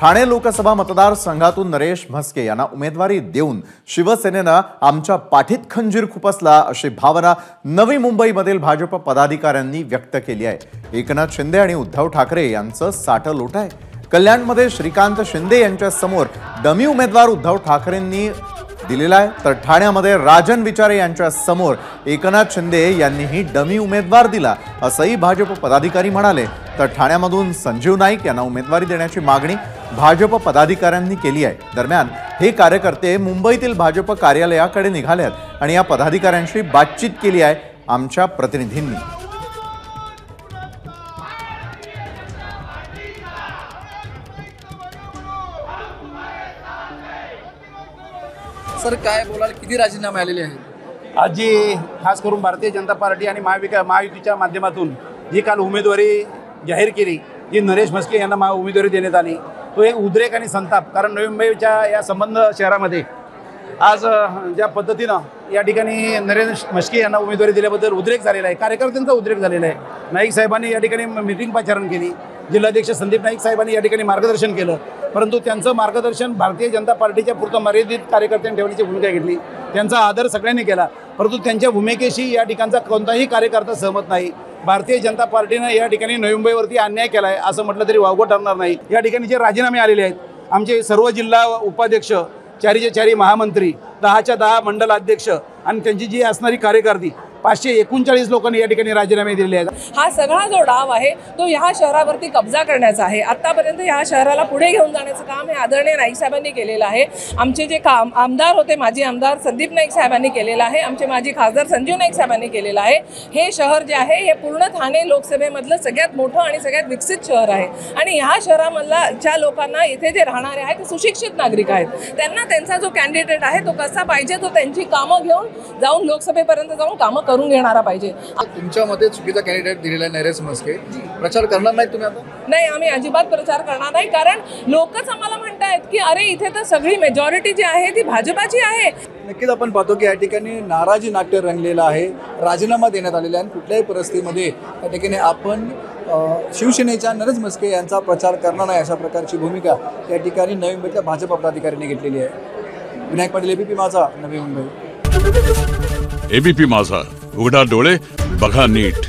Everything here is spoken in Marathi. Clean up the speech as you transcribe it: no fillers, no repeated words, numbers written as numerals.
ठाणे लोकसभा मतदारसंघातून नरेश म्हस्के यांना उमेदवारी देऊन शिवसेनेनं आमच्या पाठीत खंजीर खुपसला अशी भावना नवी मुंबईमधील भाजप पदाधिकाऱ्यांनी व्यक्त केली आहे। एकनाथ शिंदे आणि उद्धव ठाकरे यांचं साठं लोट आहे। कल्याणमध्ये श्रीकांत शिंदे यांच्या समोर डमी उमेदवार उद्धव ठाकरेंनी दिलेला आहे, तर ठाण्यामध्ये राजन विचारे यांच्या समोर एकनाथ शिंदे यांनीही डमी उमेदवार दिला असंही भाजप पदाधिकारी म्हणाले। तर ठाण्यामधून संजीव नाईक यांना उमेदवारी देण्याची मागणी भाजप पदाधिकाऱ्यांनी केली आहे। दरम्यान हे कार्यकर्ते मुंबईतील भाजप कार्यालयाकडे निघाले आहेत आणि या पदाधिकाऱ्यांशी बातचीत केली आहे आमच्या प्रतिनिधींनी। सर काय बोलाल, किती राजीनामे आलेले आहेत? आज जी खास करून भारतीय जनता पार्टी आणि महायुतीच्या माध्यमातून जी काल उमेदवारी जाहीर केली, जी नरेश म्हस्के यांना उमेदवारी देण्यात आली, तो एक उद्रेक आणि संताप। कारण नवी मुंबईच्या या संबंध शहरामध्ये आज ज्या पद्धतीनं या ठिकाणी नरेश म्हस्के यांना उमेदवारी दिल्याबद्दल उद्रेक झालेला आहे, कार्यकर्त्यांचा उद्रेक झालेला आहे। नाईक साहेबांनी या ठिकाणी मीटिंग पाचारण केली, जिल्हाध्यक्ष संदीप नाईक साहेबांनी या ठिकाणी मार्गदर्शन केलं, परंतु त्यांचं मार्गदर्शन भारतीय जनता पार्टीच्या पुरतं मर्यादित कार्यकर्त्यांनी ठेवण्याची भूमिका घेतली। त्यांचा आदर सगळ्यांनी केला, परंतु त्यांच्या भूमिकेशी या ठिकाणचा कोणताही कार्यकर्ता सहमत नाही। भारतीय जनता पार्टीनं या ठिकाणी नवी मुंबईवरती अन्याय केला आहे असं म्हटलं तरी वावगं ठरणार नाही। या ठिकाणी जे राजीनामे आलेले आहेत, आमचे सर्व जिल्हा उपाध्यक्ष, 4चे 4 महामंत्री, 10च्या 10 मंडल अध्यक्ष आणि त्यांची जी असणारी कार्यकर्ती 539 लोकांनी या ठिकाणी राजीनामे दिलेले आहेत। हा सगळा जो डाव आहे तो ह्या शहरावरती कब्जा करण्याचा आहे। आतापर्यंत ह्या शहराला पुढे घेऊन जाण्याचं काम हे आदरणीय नाईक साहेबांनी केलेलं आहे। आमचे जे आमदार होते, माजी आमदार संदीप नाईक साहेबांनी केलेलं आहे, आमचे माजी खासदार संजीव नाईक साहेबांनी केलेलं आहे। हे शहर जे आहे हे पूर्ण ठाणे लोकसभेमधलं सगळ्यात मोठं आणि सगळ्यात विकसित शहर आहे आणि ह्या शहरामधला ज्या लोकांना इथे जे राहणारे आहेत ते सुशिक्षित नागरिक आहेत, त्यांना त्यांचा जो कॅन्डिडेट आहे तो कसा पाहिजे, तो त्यांची कामं घेऊन जाऊन लोकसभेपर्यंत जाऊन कामं करून घेणारा पाहिजे। तुमच्या मते चुकीचा कॅन्डिडेट दिलेला आहे नरेश म्हस्के, प्रचार करणार नाही तुम्ही आता? नाही, आम्ही अजिबात प्रचार करणार नाही, कारण लोकच आम्हाला म्हणतायत की अरे इथे तर सगळी मेजॉरिटी जी आहे ती भाजपाची आहे। नक्कीच आपण पाहतो की या ठिकाणी नाराजी नाट्य रंगलेलं आहे, राजीनामा देण्यात आलेला आहे आणि कुठल्याही परिस्थितीमध्ये या ठिकाणी आपण शिवसेनेच्या नरेश म्हस्के यांचा प्रचार करणार नाही अशा प्रकारची भूमिका या ठिकाणी नवी मुंबईतल्या भाजप पदाधिकाऱ्यांनी घेतलेली आहे। विनायक पाटील, एबीपी माझा, नवी मुंबई। एबीपी माझा, उघडा डोळे बघा नीट।